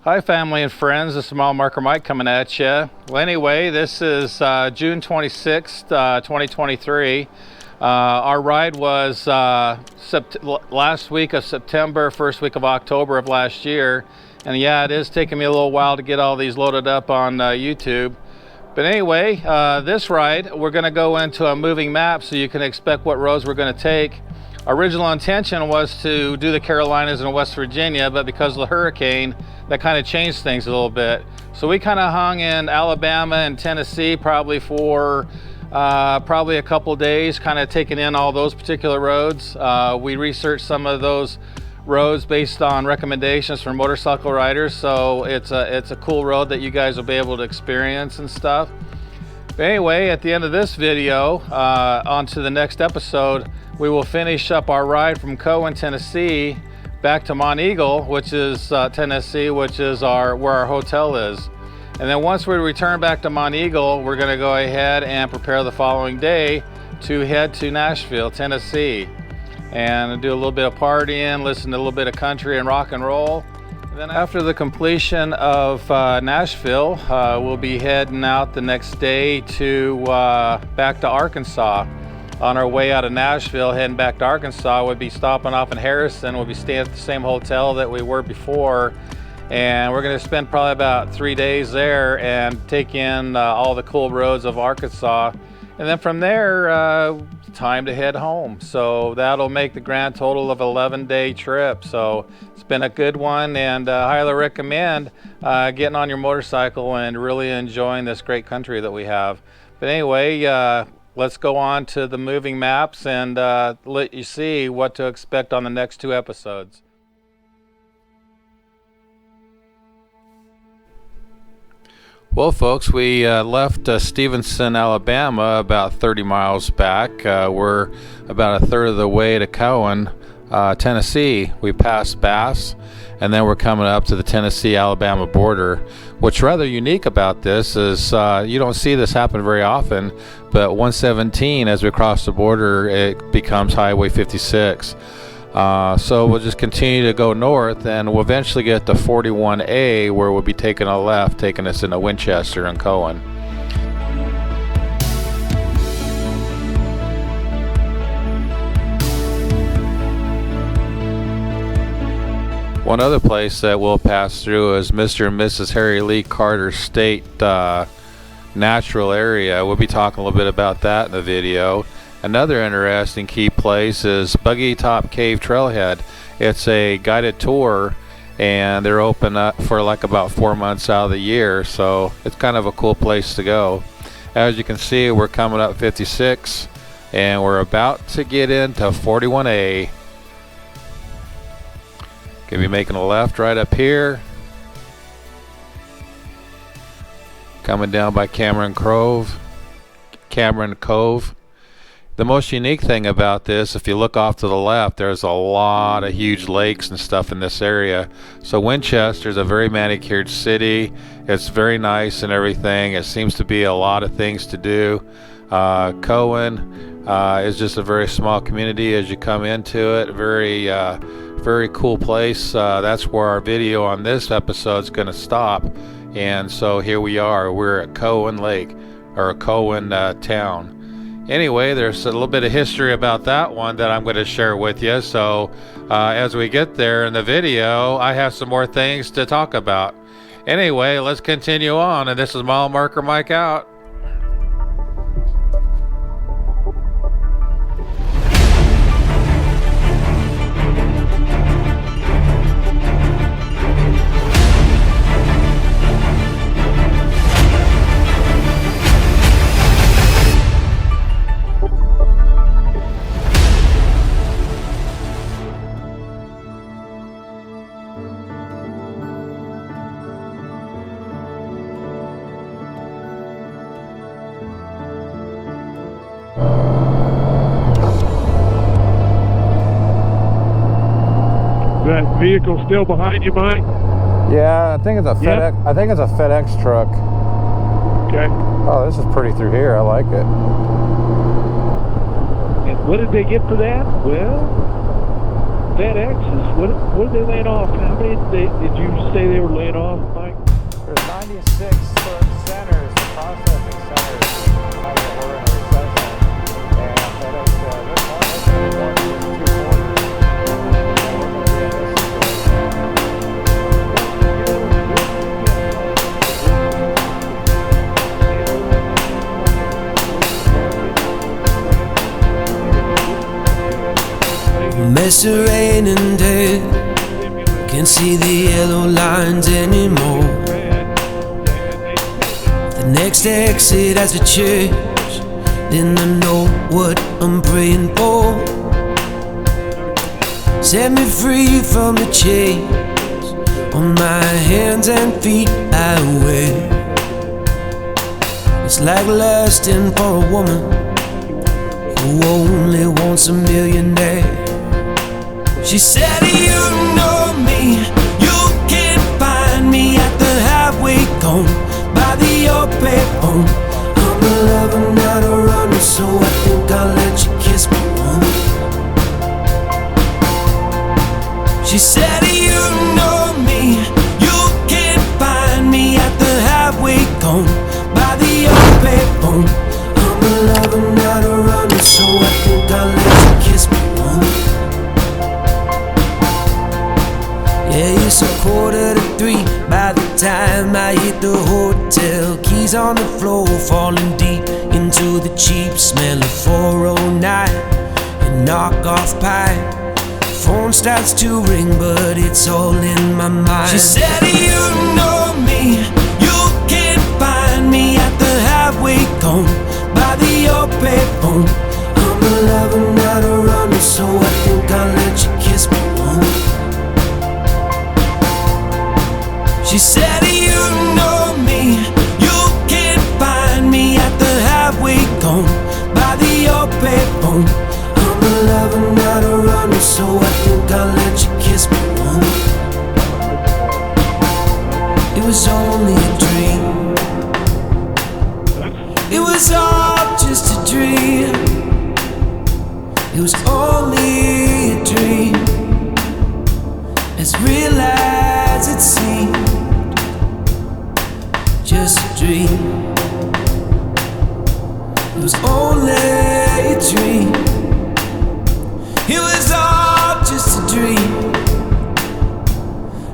Hi family and friends, this is Mile Marker Mike coming at you. Well, anyway, this is June 26th, 2023. Our ride was last week of September, first week of October of last year. And yeah, it is taking me a little while to get all these loaded up on YouTube. But anyway, this ride, we're going to go into a moving map so you can expect what roads we're going to take. Original intention was to do the Carolinas and West Virginia, but because of the hurricane, that kind of changed things a little bit. So we kind of hung in Alabama and Tennessee probably for a couple days, kind of taking in all those particular roads. We researched some of those roads based on recommendations from motorcycle riders, so it's a cool road that you guys will be able to experience and stuff. But anyway, at the end of this video, on to the next episode, we will finish up our ride from Cowan, Tennessee, back to Monteagle, which is Tennessee, which is where our hotel is. And then once we return back to Monteagle, we're going to go ahead and prepare the following day to head to Nashville, Tennessee, and do a little bit of partying, listen to a little bit of country and rock and roll. And then after the completion of Nashville, we'll be heading out the next day to back to Arkansas. On our way out of Nashville, heading back to Arkansas, we'll be stopping off in Harrison. We'll be staying at the same hotel that we were before, and we're going to spend probably about 3 days there and take in all the cool roads of Arkansas. And then from there, time to head home. So that'll make the grand total of 11-day trip. So it's been a good one, and highly recommend getting on your motorcycle and really enjoying this great country that we have. But anyway, let's go on to the moving maps and let you see what to expect on the next 2 episodes. Well, folks, we left Stevenson, Alabama about 30 miles back. We're about a third of the way to Cowan, Tennessee. We passed Bass, and then we're coming up to the Tennessee-Alabama border. What's rather unique about this is you don't see this happen very often, but 117, as we cross the border, it becomes Highway 56. So we'll just continue to go north, and we'll eventually get to 41A, where we'll be taking a left, taking us into Winchester and Cowan. One other place that we'll pass through is Mr. and Mrs. Harry Lee Carter State Natural Area. We'll be talking a little bit about that in the video. Another interesting key place is Buggy Top Cave Trailhead. It's a guided tour, and they're open up for like about 4 months out of the year, so it's kind of a cool place to go. As you can see, we're coming up 56, and we're about to get into 41A. Gonna be making a left right up here, coming down by Cameron Cove. The most unique thing about this, if you look off to the left, there's a lot of huge lakes and stuff in this area. So Winchester is a very manicured city. It's very nice and everything. It seems to be a lot of things to do. Cowan is just a very small community as you come into it. Very cool place. That's where our video on this episode is going to stop. And so here we are. We're at Cowan Lake, or Cowan town. Anyway, there's a little bit of history about that one that I'm going to share with you. So as we get there in the video, I have some more things to talk about. Anyway, let's continue on. And this is Mile Marker Mike out. That vehicle still behind you, Mike? Yeah, I think it's a FedEx. Yeah. I think it's a FedEx truck. Okay. Oh, this is pretty through here. I like it. And what did they get for that? Well, FedExes. What did they laying off? How many did you say they were laying off, Mike? There's 96 centers, processing centers that were in a recession. And FedEx, they're more than 2 quarters. And we're going to be in this Miss the rain and day, can't see the yellow lines anymore. The next exit has a church, then I know what I'm praying for. Set me free from the chains on my hands and feet I wear. It's like lusting for a woman who only wants a millionaire. She said, you know me, you can find me at the halfway cone by the open phone. I'm a lover, not a runner, so I think I'll let you kiss me once. She said, you know me, you can find me at the halfway cone by the open phone. I'm a lover, not a runner, so I think I'll let you kiss me once. Yeah, it's 2:45 by the time I hit the hotel. Keys on the floor, falling deep into the cheap smell of 409 and knockoff pie. Phone starts to ring, but it's all in my mind. She said, you know me, you can find me at the halfway cone by the open phone. I'm a lover, not a runner, so I think I'll let you kiss me once. She said, you know me, you can find me at the halfway cone by the open phone. I'm a lover, not a runner, so I think I'll let you kiss me once. It was only a dream. It was all just a dream. It was only a dream, as real as it seemed. Just a dream. It was only a dream. It was all just a dream,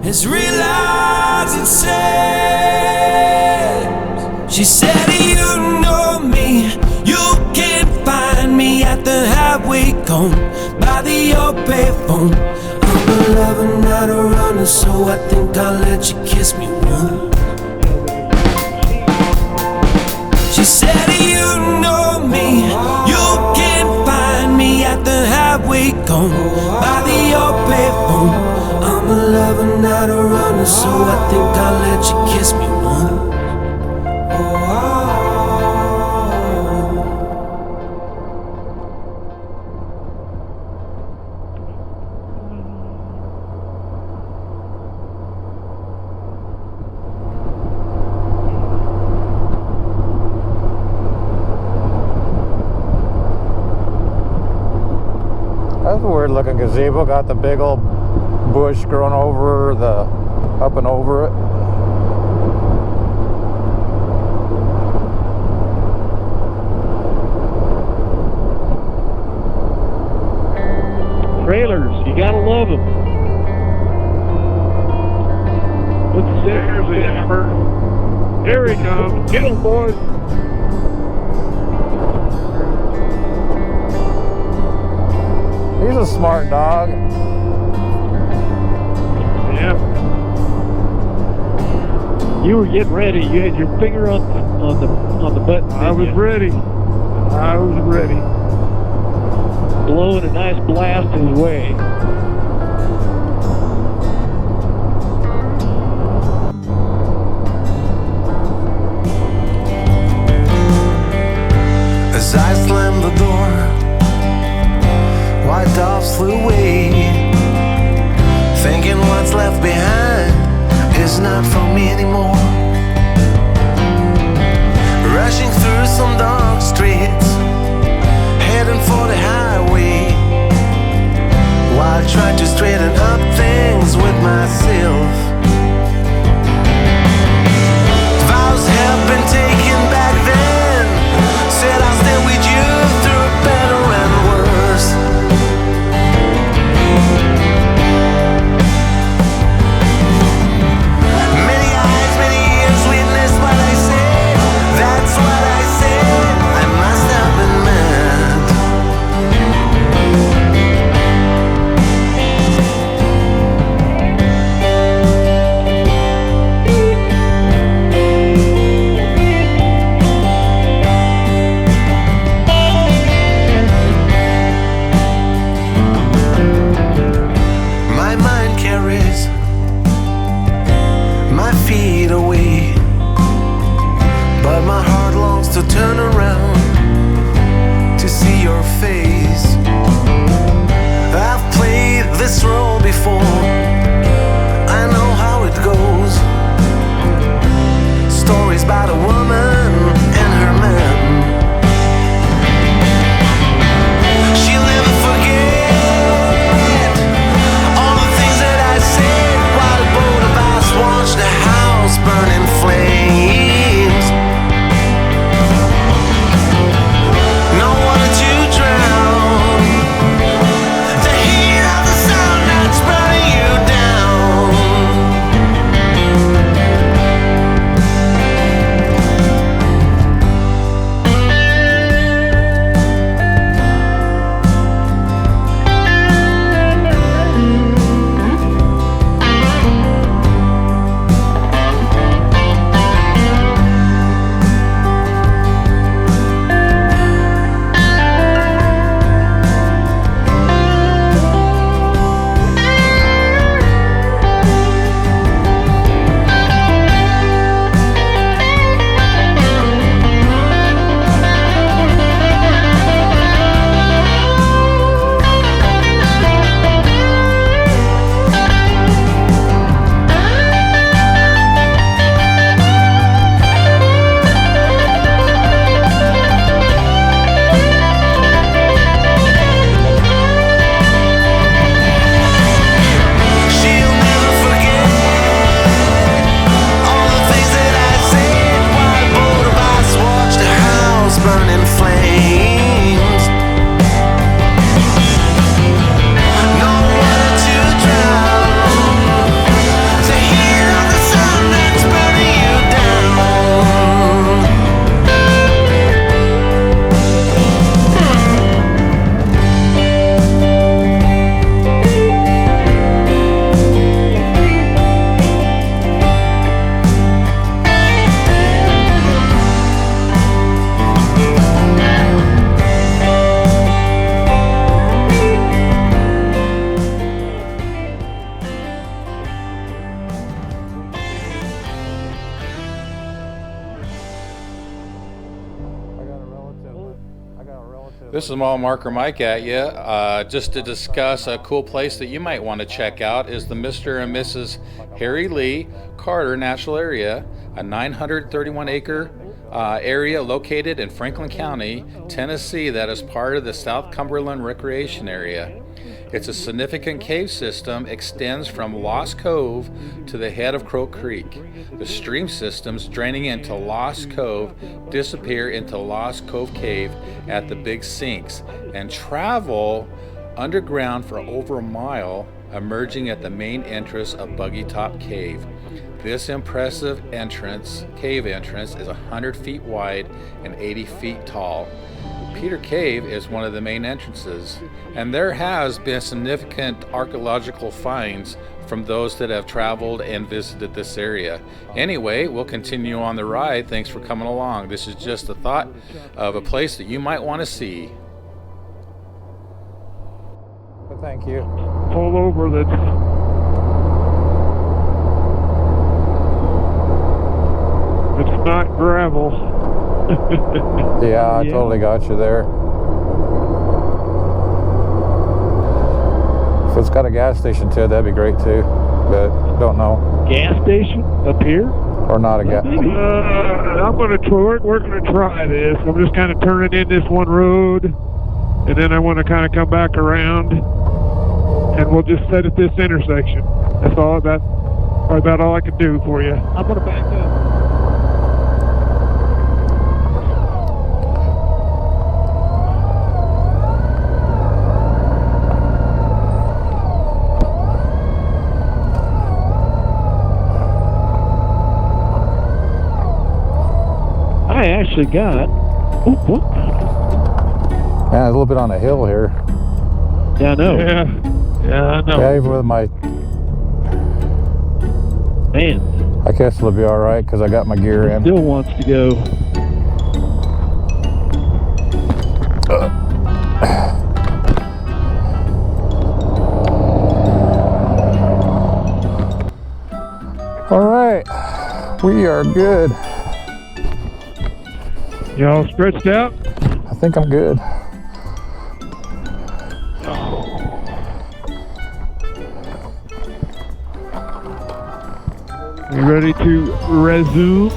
as real as it seems. She said, you know me, you can find me at the halfway cone by the open phone. I'm a lover, not a runner, so I think I'll let you kiss me once. She said, you know me, you can find me at the halfway cone by the open phone. I'm a lover, not a runner, so I think I'll let you kiss me once. That's a weird looking gazebo. Got the big old bush growing over up and over it. Trailers, you gotta love them. Put the stairs in. There he comes. Get him, boys. He's a smart dog. Yeah. You were getting ready. You had your finger on the button. I was ready. Blowing a nice blast his way. As I slammed the door, white doves flew away, thinking what's left behind is not for me anymore. Rushing through some dark streets, heading for the highway, while I tried to straighten feet away, but my heart longs to turn around to see your face. I've played this role before, I know how it goes. Stories about a woman and her man. She'll never forget all the things that I said while a boat of ice watched the house burn in flames. No water to drown the heat of the sun that's burning you down. This is Mall Marker Mike at you. Just to discuss a cool place that you might want to check out is the Mr. and Mrs. Harry Lee Carter Natural Area, a 931-acre area located in Franklin County, Tennessee, that is part of the South Cumberland Recreation Area. It's a significant cave system, extends from Lost Cove to the head of Crow Creek. The stream systems draining into Lost Cove disappear into Lost Cove Cave at the Big Sinks and travel underground for over a mile, emerging at the main entrance of Buggy Top Cave. This impressive cave entrance is 100 feet wide and 80 feet tall. Peter Cave is one of the main entrances, and there has been significant archaeological finds from those that have traveled and visited this area. Anyway, we'll continue on the ride. Thanks for coming along. This is just a thought of a place that you might want to see. But thank you. Pull over that's it's not gravel. Yeah, I totally got you there. If it's got a gas station to it, that'd be great too. But don't know. Gas station up here? Or not a gas. We're gonna try this. I'm just kind of turning in this one road, and then I want to kind of come back around, and we'll just set at this intersection. That's all. That's about all I can do for you. I'm gonna back up. I actually got. What? Yeah, a little bit on a hill here. Yeah, I know. Yeah, I know. Yeah, even with my. Man. I guess it'll be all right because I got my gear in. Still wants to go. All right. We are good. Y'all stretched out? I think I'm good. You ready to resume?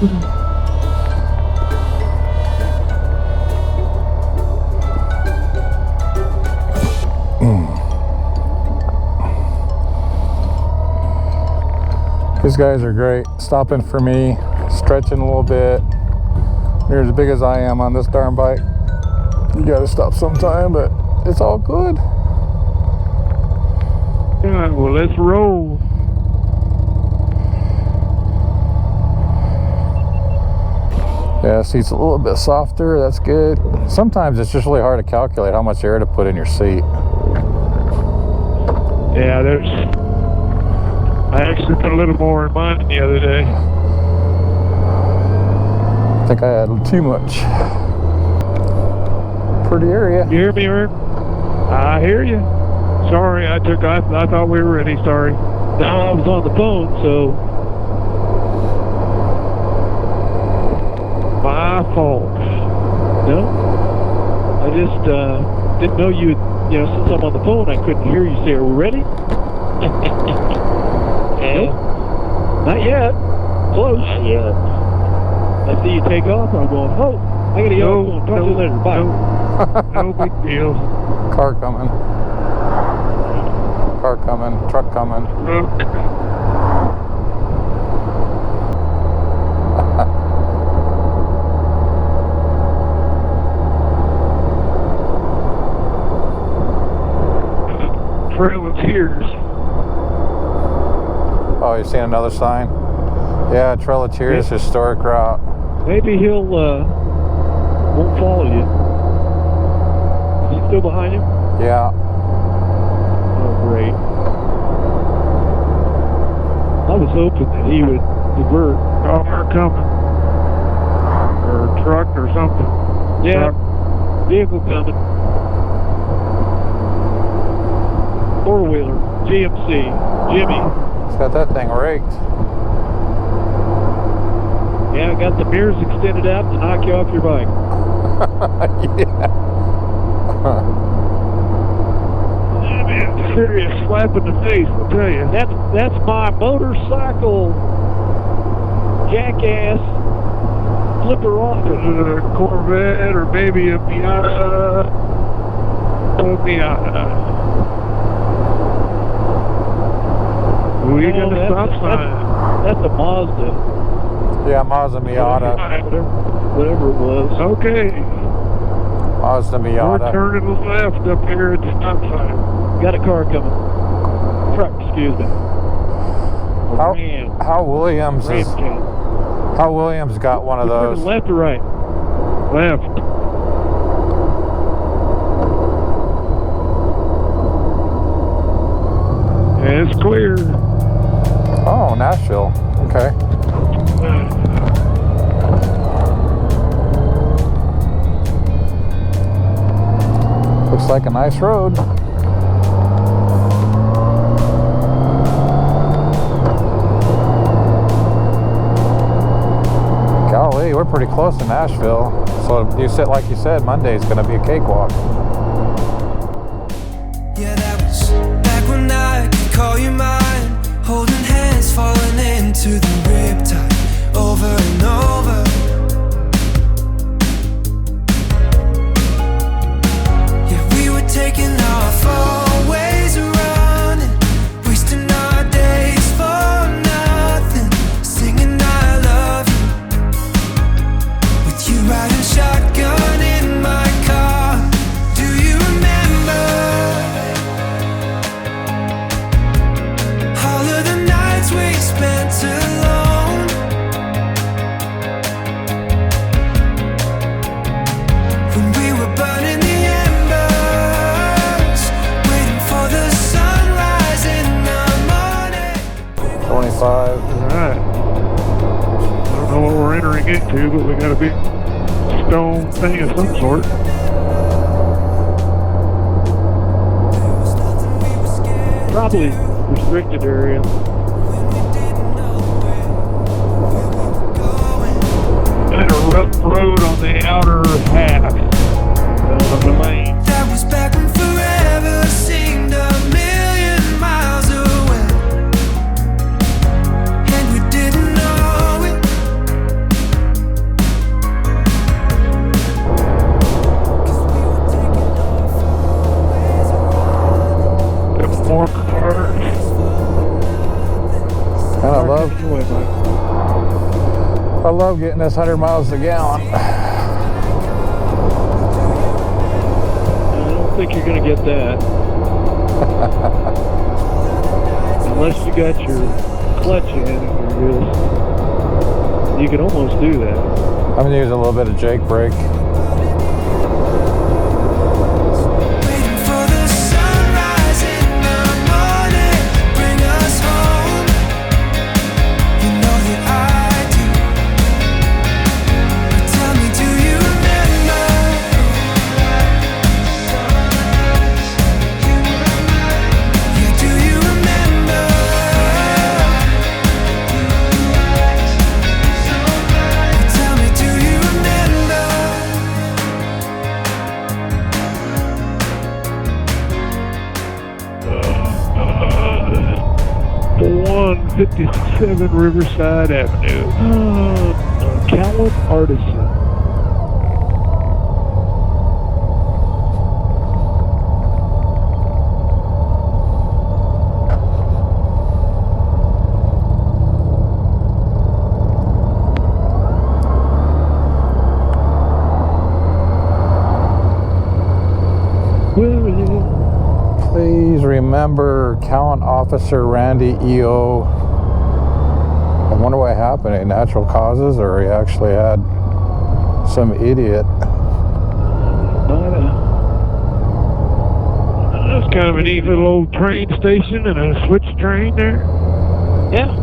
These guys are great. Stopping for me, stretching a little bit. You're as big as I am on this darn bike. You gotta stop sometime, but it's all good. Yeah, well, let's roll. Yeah, seat's a little bit softer. That's good. Sometimes it's just really hard to calculate how much air to put in your seat. Yeah, I actually put a little more in mine the other day. I think I had too much. Pretty area. You hear me, Ern? I hear you. Sorry, I thought we were ready. Sorry. No, I was on the phone, so my fault. No, I just didn't know you. You know, since I'm on the phone, I couldn't hear you say, "Are we ready?" Nope. Not yet. Close. Not yet. I see you take off. I'm going, oh, I gotta go. Talk to you later. Bye. No big deal. Car coming. Car coming. Truck coming. Trail of Tears. Oh, you seen another sign? Yeah, Trail of Tears, Yeah. historic route. Maybe he'll won't follow you. Is he still behind you? Yeah. Oh, great. I was hoping that he would divert. Car coming. Or truck or something. Yeah. Truck. Vehicle coming. Four-wheeler. GMC. Jimmy. It's got that thing raked. Yeah, got the mirrors extended out to knock you off your bike. Yeah. Yeah, man, serious slap in the face, I'll tell you. That's my motorcycle jackass flipper off of a Corvette or maybe a Miata. We got a stop sign. That's a Mazda. Yeah, Mazda Miata. Whatever it was. Okay. Mazda Miata. We're turning left up here at the stop sign. Got a car coming. Truck, excuse me. How Williams is? How Williams got one of those? Left or right? Left. Yeah, it's clear. Oh, Nashville. Okay. Looks like a nice road. Golly, we're pretty close to Nashville. So you said, like you said, Monday's going to be a cakewalk. Yeah, that was back when I could call you mine. Holding hands, falling into the riptide over and over. Yeah, we were taking off always running, wasting our days for nothing, singing I love you, with you riding shotgun in my car. Do you remember all of the nights we spent alone? When we were burning the embers, waiting for the sunrise in the morning. 25. Alright. I don't know what we're entering into, but we got a big stone thing of some sort. Probably restricted area. love, coming your way, Mike. I love getting this 100 miles a gallon. I don't think you're going to get that. Unless you got your clutch in, you can almost do that. I'm gonna use a little bit of Jake brake. Waiting for the sunrise in the morning, bring us home. You know that I do. But tell me, do you remember? Yeah, do you remember? Tell me, do you remember? 157 Riverside Avenue. Callan Artisan. Where is it? Please remember Callan Officer Randy EO. I wonder what happened. Any natural causes, or he actually had some idiot. That's kind of a neat little old train station and a switch train there. Yeah.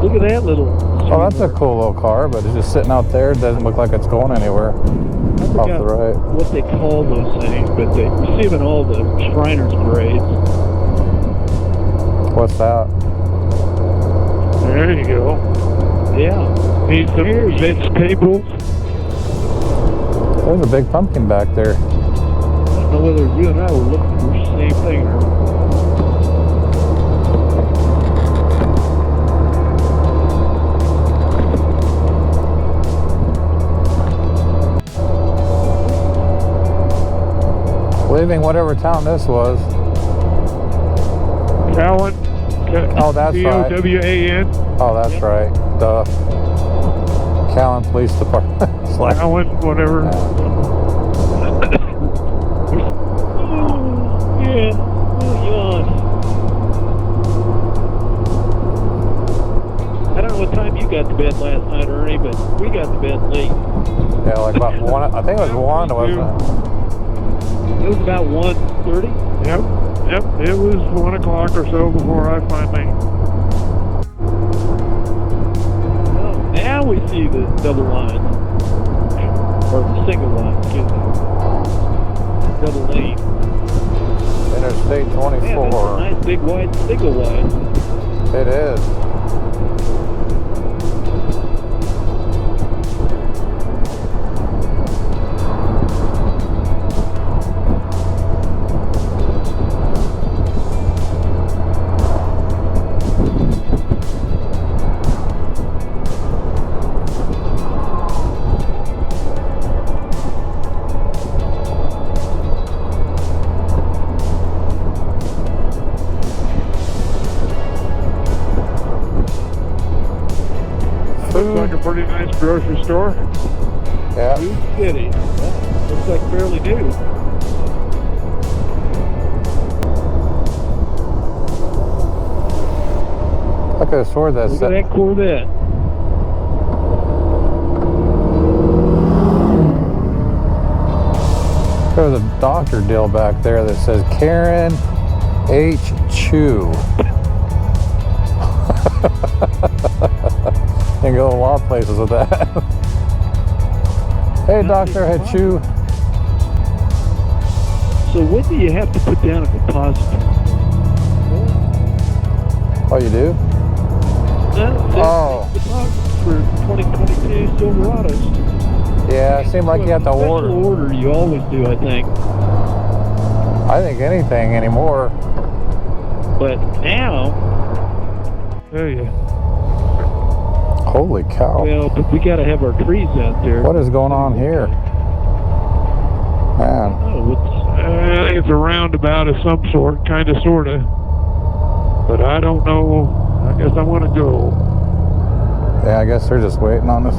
Look at that little. Oh, that's a cool little car, but it's just sitting out there. It doesn't look like it's going anywhere. I Off forgot the right. what they call those things, but you see them in all the Shriners parades. What's that? There you go. Yeah. Need some vegetables. There's a big pumpkin back there. I don't know whether you and I were looking for the same thing or not. Leaving whatever town this was. Callan. Oh, that's right. C-O-W-A-N. Oh, that's right. Duh. Callan Police Department. It's like, Callan, whatever. Yeah. Oh, yawn. I don't know what time you got to bed last night, Ernie, but we got to bed late. yeah, like about 1. I think it was 1, wasn't it? It was about 1:30. Yep. It was 1 o'clock or so before I finally. Oh, now we see the double line. Or the single line, excuse me. Double lane. Interstate Man, that's a 24. nice big wide single wide. It is. Looks like a pretty nice grocery store. Yeah. New City. Yeah, looks like fairly new. I could have swore that's Look at that Corvette. There's a doctor deal back there that says Karen H. Chu. You can go to a lot of places with that. Hey, Dr. Chu. So when do you have to put down a deposit? Oh, you do? Oh. For 2022 Silverados. Yeah, it seemed like you have to order. Special order you always do, I think. I think anything anymore. But now, Tell you. Holy cow. Well, but we got to have our trees out there. What is going on here? Man. Oh, it's a roundabout of some sort, kind of, sort of. But I don't know. I guess I want to go. Yeah, I guess they're just waiting on us.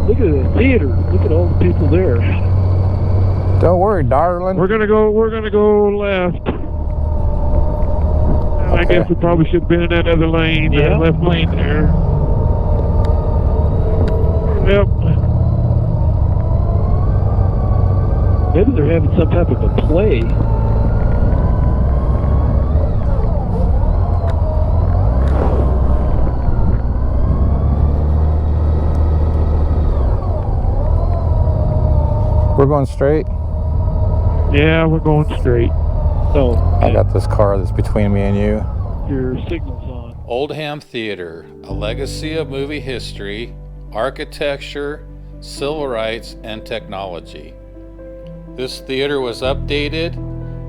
Look at the theater. Look at all the people there. Don't worry, darling. We're gonna go left. Okay. I guess we probably should have been in that other lane, Yeah. left lane there. Yep. Maybe they're having some type of a play. We're going straight. Yeah, we're going straight. So I got this car that's between me and you. Your signal's on. Oldham Theater, a legacy of movie history, architecture, civil rights, and technology. This theater was updated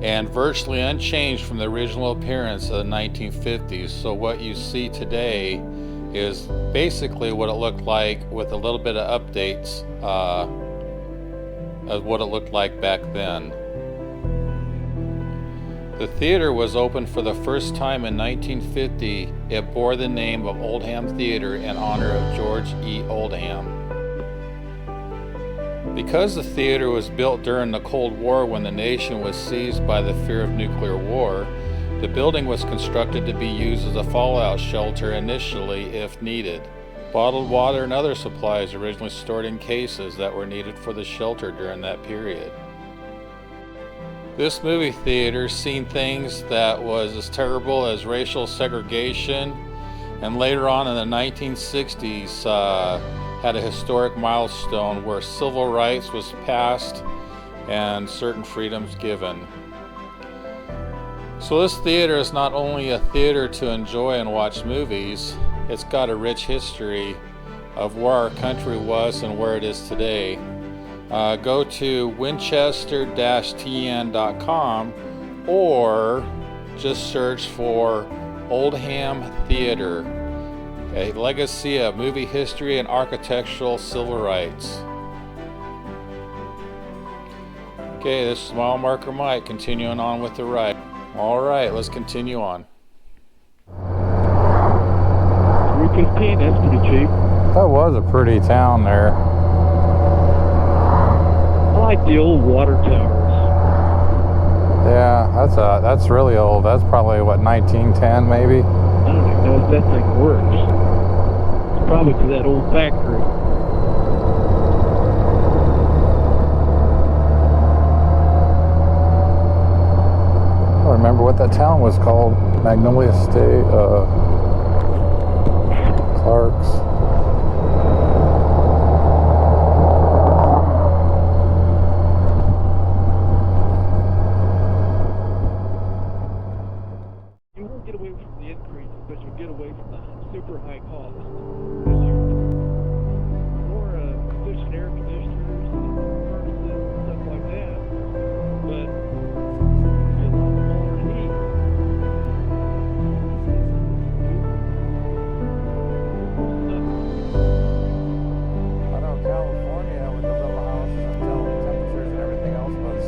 and virtually unchanged from the original appearance of the 1950s, so what you see today is basically what it looked like with a little bit of updates of what it looked like back then. The theater was opened for the first time in 1950. It bore the name of Oldham Theater in honor of George E. Oldham. Because the theater was built during the Cold War when the nation was seized by the fear of nuclear war, the building was constructed to be used as a fallout shelter initially if needed. Bottled water and other supplies originally stored in cases that were needed for the shelter during that period. This movie theater seen things that was as terrible as racial segregation, and later on in the 1960s had a historic milestone where civil rights was passed and certain freedoms given. So this theater is not only a theater to enjoy and watch movies, it's got a rich history of where our country was and where it is today. Go to winchester-tn.com or just search for Oldham Theater, a legacy of movie history and architectural civil rights. Okay, this is Mile Marker Mike continuing on with the ride. All right, let's continue on. 315, that's pretty cheap. That was a pretty town there. I like the old water towers. Yeah, that's really old. That's probably what, 1910 maybe. I don't even know if that thing works. It's probably to that old factory. I don't remember what that town was called. Magnolia State, Clark's. You won't get away from the increases, but you'll get away from the super high cost. More efficient air conditioners and furnaces and stuff like that, but a lot smaller heat. I know California with the little houses until temperatures and everything else was,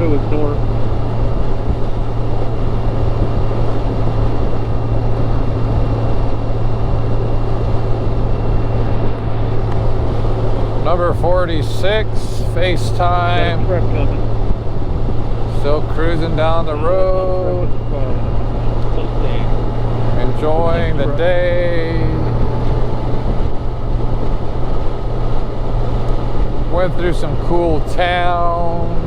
Florida was north. Number 46, FaceTime. Truck coming. Still cruising down the road, enjoying the day. Went through some cool towns.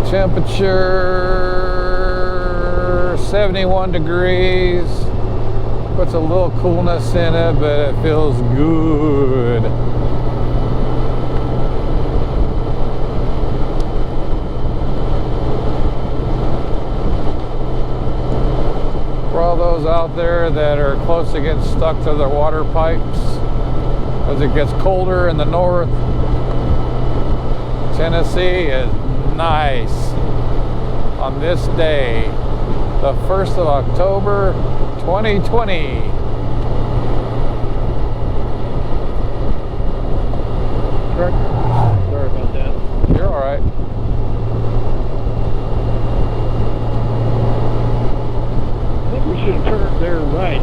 Temperature 71 degrees. Puts a little coolness in it, but it feels good. For all those out there that are close to getting stuck to their water pipes, as it gets colder in the north, Tennessee is nice on this day, the 1st of October, 2020. Sorry about that. You're all right. I think we should have turned there right.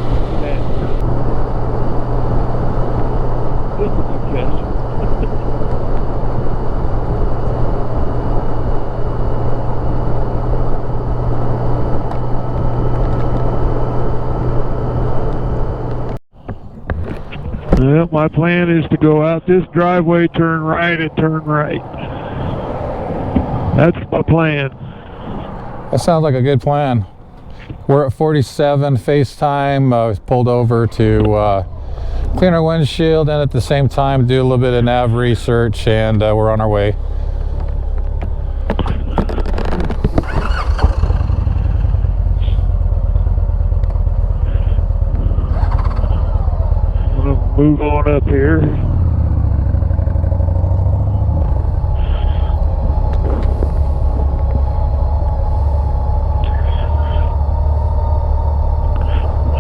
Just a suggestion. Well, my plan is to go out this driveway, turn right, and turn right. That's my plan. That sounds like a good plan. We're at 47 FaceTime. I was pulled over to clean our windshield and at the same time do a little bit of nav research, and we're on our way. Move on up here.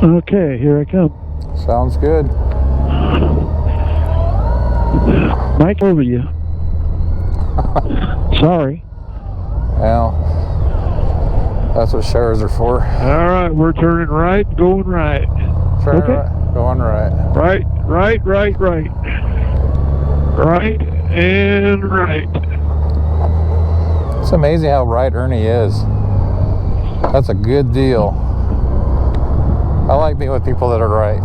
Okay, here I come. Sounds good. Mike, over you. Sorry. Well, that's what showers are for. All right, we're turning right, going right. Turn Okay. right, going right. Right, right, right, right. Right and right. It's amazing how right Ernie is. That's a good deal. I like being with people that are right.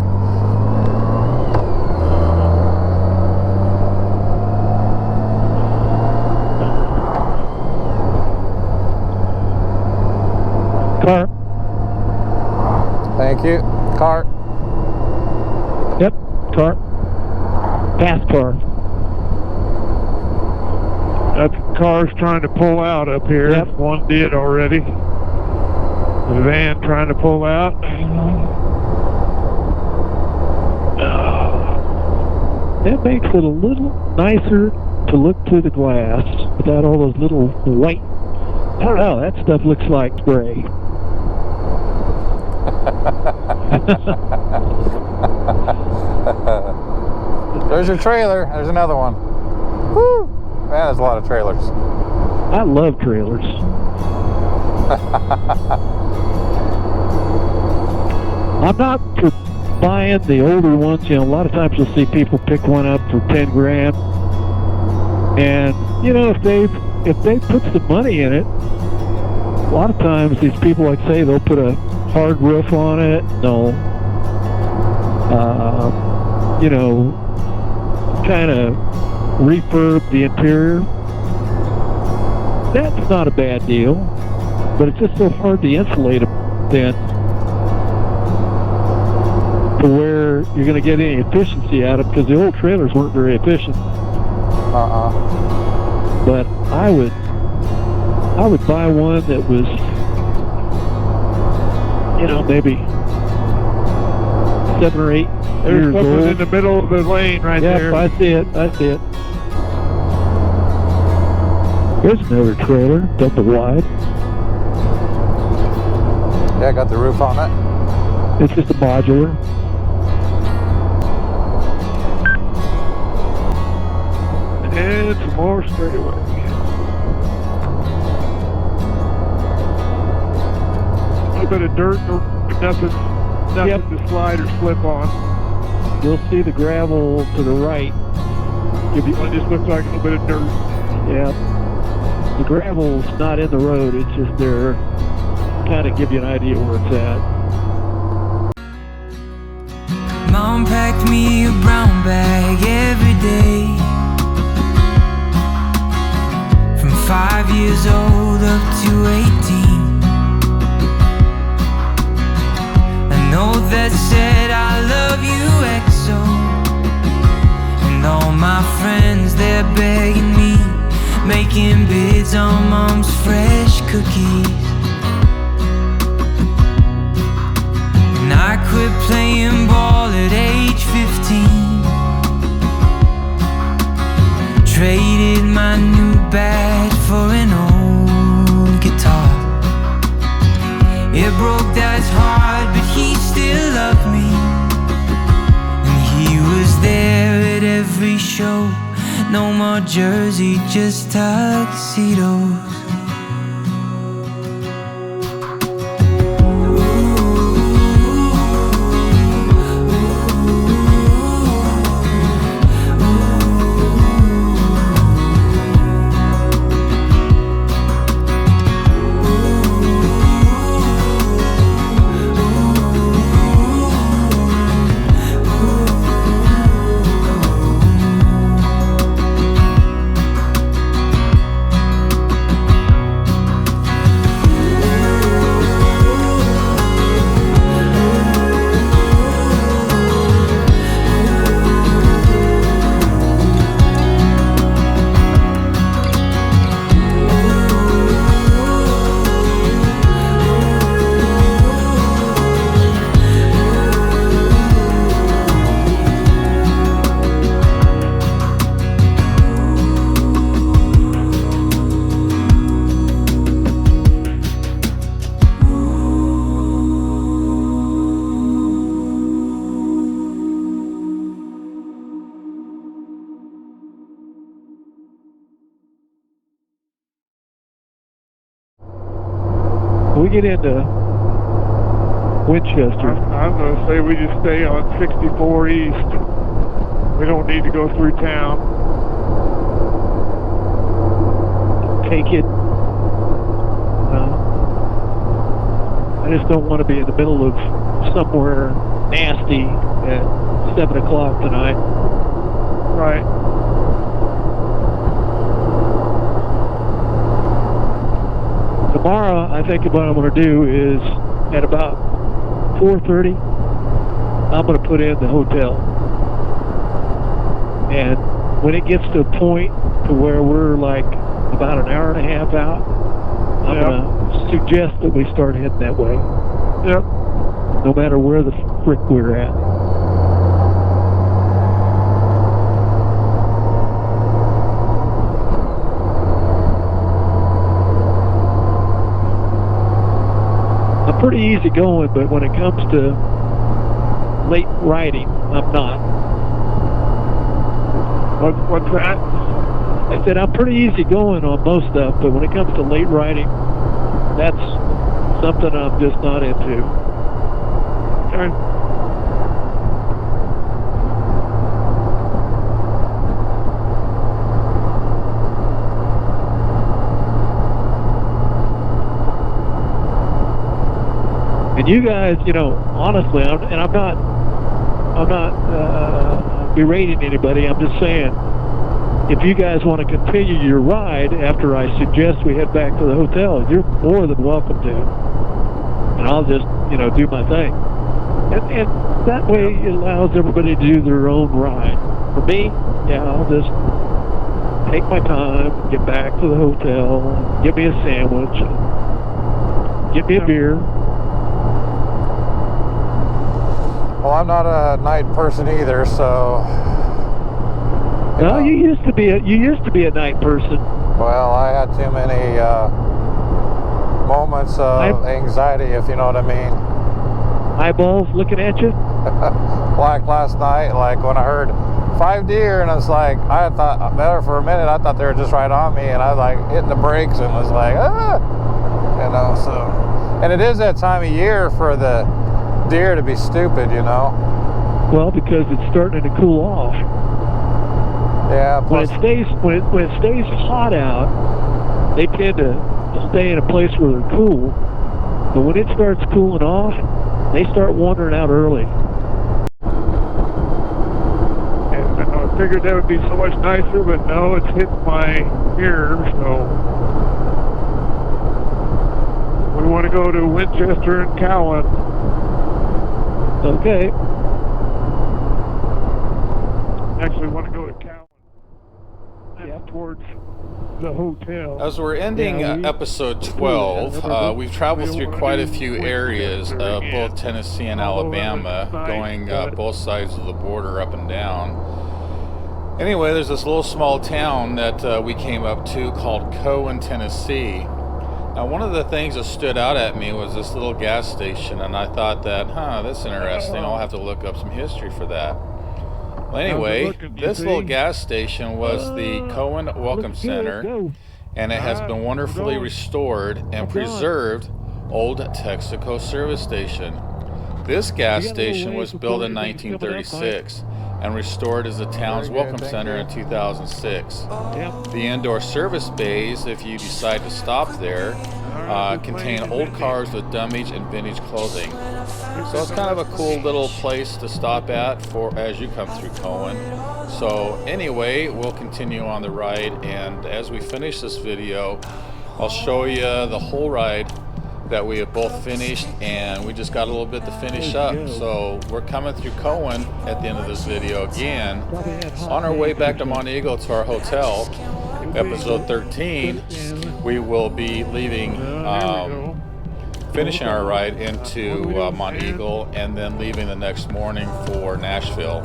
Car. Thank you. Car. Yep, car. Fast car. That car's trying to pull out up here. Yep. One did already. The van trying to pull out. That makes it a little nicer to look through the glass without all those little white. I don't know, that stuff looks like gray. There's your trailer. There's another one. Woo! Man, there's a lot of trailers. I love trailers. I'm not for buying the older ones. You know, a lot of times you'll see people pick one up for 10 grand. And, you know, if they put some money in it, a lot of times these people, like say, they'll put a hard roof on it. They'll, you know, kind of refurb the interior. That's not a bad deal, but it's just so hard to insulate them then to where you're going to get any efficiency out of it, because the old trailers weren't very efficient. But I would buy one that was, you know, maybe 7 or 8 years old. In the middle of the lane right there. Yep, I see it. I see it. Here's another trailer, double wide. Yeah, got the roof on it. It's just a modular. And some more straightaway. A little bit of dirt, nothing to slide or slip on. You'll see the gravel to the right. It just looks like a little bit of dirt. Yeah. The gravel's not in the road, it's just there. Kind of give you an idea where it's at. Mom packed me a brown bag every day, from 5 years old up to 18. A note that said I love you XO, and all my friends they're begging me, making bids on Mom's fresh cookies. And I quit playing ball at age 15, traded my new bat for an old guitar. It broke Dad's heart, but he still loved me, and he was there at every show. No more jersey, just tuxedos. We get into Winchester. I'm going to say we just stay on 64 East. We don't need to go through town. Take it. I just don't want to be in the middle of somewhere nasty at 7 o'clock tonight. Right. Tomorrow, I think what I'm going to do is at about 4:30, I'm going to put in the hotel. And when it gets to a point to where we're like about an hour and a half out, I'm going to suggest that we start heading that way. Yep. No matter where the frick we're at. I'm pretty easy going, but when it comes to late riding, I'm not. What's that? I said I'm pretty easy going on most stuff, but when it comes to late riding, that's something I'm just not into. Okay. And you guys, you know, honestly, I'm not berating anybody. I'm just saying, if you guys want to continue your ride after I suggest we head back to the hotel, you're more than welcome to. And I'll just, you know, do my thing. And that way it allows everybody to do their own ride. For me, yeah, I'll just take my time, get back to the hotel, get me a sandwich, get me a beer. Well, I'm not a night person either, so. No, you used to be a night person. Well, I had too many moments of anxiety, if you know what I mean. Eyeballs looking at you? like last night, like when I heard 5 deer, and it's like, I thought, better for a minute, I thought they were just right on me, and I was like hitting the brakes and was like, ah, you know, so. And it is that time of year for the deer to be stupid, you know. Well, because it's starting to cool off. Yeah, When plus, it stays hot out, they tend to stay in a place where they're cool. But when it starts cooling off, they start wandering out early. And I figured that would be so much nicer, but no, it's hit my mirror, so we want to go to Winchester and Cowan. Okay. Actually, want to go to Cowan. Yep. Towards the hotel. As we're ending episode 12, we've traveled through quite a few areas of both Tennessee and Alabama, going both sides of the border up and down. Anyway, there's this little small town that we came up to called Cowan, Tennessee. Now, one of the things that stood out at me was this little gas station, and I thought that, that's interesting. I'll have to look up some history for that. Well, anyway, this little gas station was the Cowan Welcome Center, and it has been wonderfully restored and preserved Old Texaco service station. This gas station was built in 1936 and restored as the town's welcome center in 2006. The indoor service bays, if you decide to stop there, contain old cars with damaged and vintage clothing. So it's kind of a cool little place to stop at for as you come through Cowan. So anyway, we'll continue on the ride, and as we finish this video, I'll show you the whole ride that we have both finished, and we just got a little bit to finish up. So we're coming through Cowan at the end of this video again. On our way back to Monteagle to our hotel, episode 13, we will be leaving, finishing our ride into Monteagle, and then leaving the next morning for Nashville.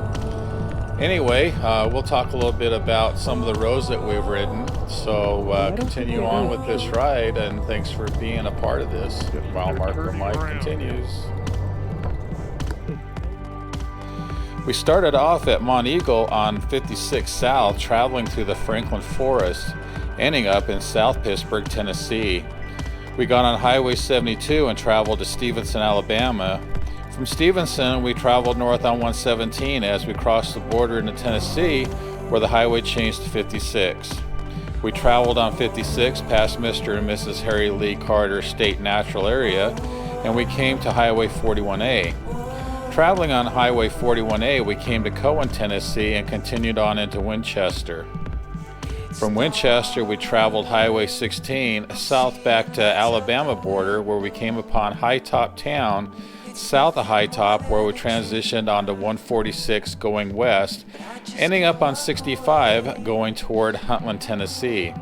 Anyway, we'll talk a little bit about some of the roads that we've ridden. So continue on with this ride, and thanks for being a part of this. Mile Marker Mike continues. We started off at Monteagle on 56 South, traveling through the Franklin Forest, ending up in South Pittsburgh, Tennessee. We got on Highway 72 and traveled to Stevenson, Alabama. From Stevenson, we traveled north on 117 as we crossed the border into Tennessee, where the highway changed to 56. We traveled on 56 past Mr. and Mrs. Harry Lee Carter State Natural Area, and we came to Highway 41A. Traveling on Highway 41A, we came to Cowan, Tennessee, and continued on into Winchester. From Winchester, we traveled Highway 16 south back to Alabama border, where we came upon High Top Town, south of High Top, where we transitioned onto 146 going west, ending up on 65 going toward Huntland, Tennessee.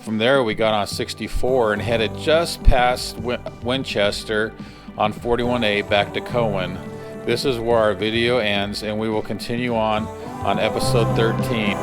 From there, we got on 64 and headed just past Winchester on 41A back to Cowan. This is where our video ends, and we will continue on episode 13.